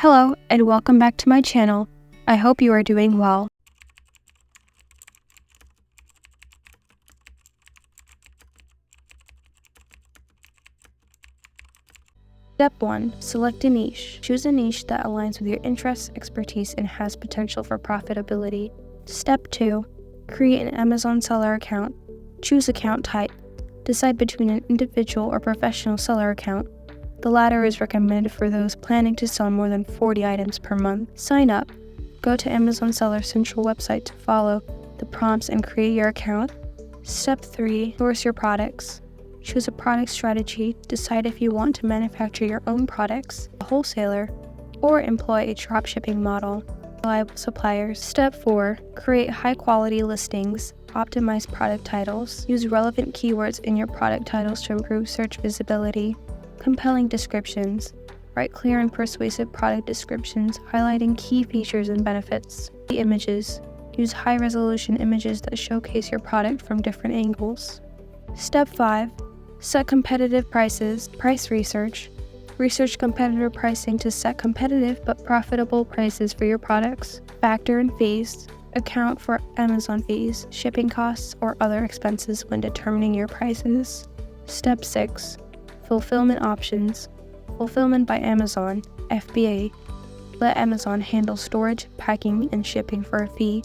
Hello and welcome back to my channel. I hope you are doing well. Step 1. Select a niche. Choose a niche that aligns with your interests, expertise, and has potential for profitability. Step 2. Create an Amazon seller account. Choose account type. Decide between an individual or professional seller account. The latter is recommended for those planning to sell more than 40 items per month. Sign up. Go to Amazon Seller Central website to follow the prompts and create your account. Step 3. Source your products. Choose a product strategy. Decide if you want to manufacture your own products, a wholesaler, or employ a dropshipping model. Reliable suppliers. Step 4. Create high-quality listings. Optimize product titles. Use relevant keywords in your product titles to improve search visibility. Compelling descriptions. Write clear and persuasive product descriptions, highlighting key features and benefits. The images. Use high-resolution images that showcase your product from different angles. Step 5. Set competitive prices. Price research. Research competitor pricing to set competitive but profitable prices for your products. Factor in fees. Account for Amazon fees, shipping costs, or other expenses when determining your prices. Step 6. Fulfillment options. Fulfillment by Amazon, FBA. Let Amazon handle storage, packing, and shipping for a fee.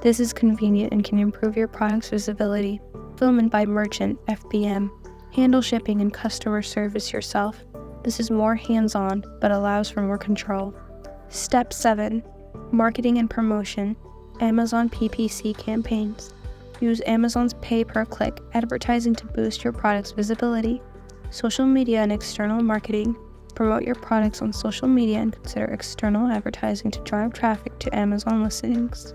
This is convenient and can improve your product's visibility. Fulfillment by merchant, FBM. Handle shipping and customer service yourself. This is more hands-on, but allows for more control. Step 7. Marketing and promotion. Amazon PPC campaigns. Use Amazon's pay-per-click advertising to boost your product's visibility. Social media and external marketing. Promote your products on social media and consider external advertising to drive traffic to Amazon listings.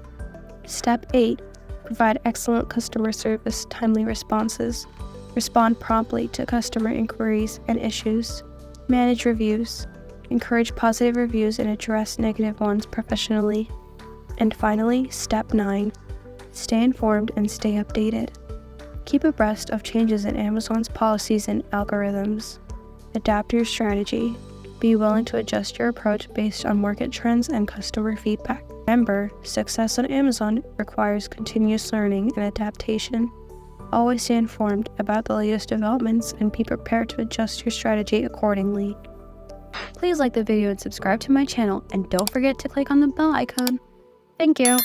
Step 8. Provide excellent customer service, timely responses. Respond promptly to customer inquiries and issues. Manage reviews. Encourage positive reviews and address negative ones professionally. And finally, Step 9. Stay informed and stay updated. Keep abreast of changes in Amazon's policies and algorithms. Adapt your strategy. Be willing to adjust your approach based on market trends and customer feedback. Remember, success on Amazon requires continuous learning and adaptation. Always stay informed about the latest developments and be prepared to adjust your strategy accordingly. Please like the video and subscribe to my channel, and don't forget to click on the bell icon. Thank you.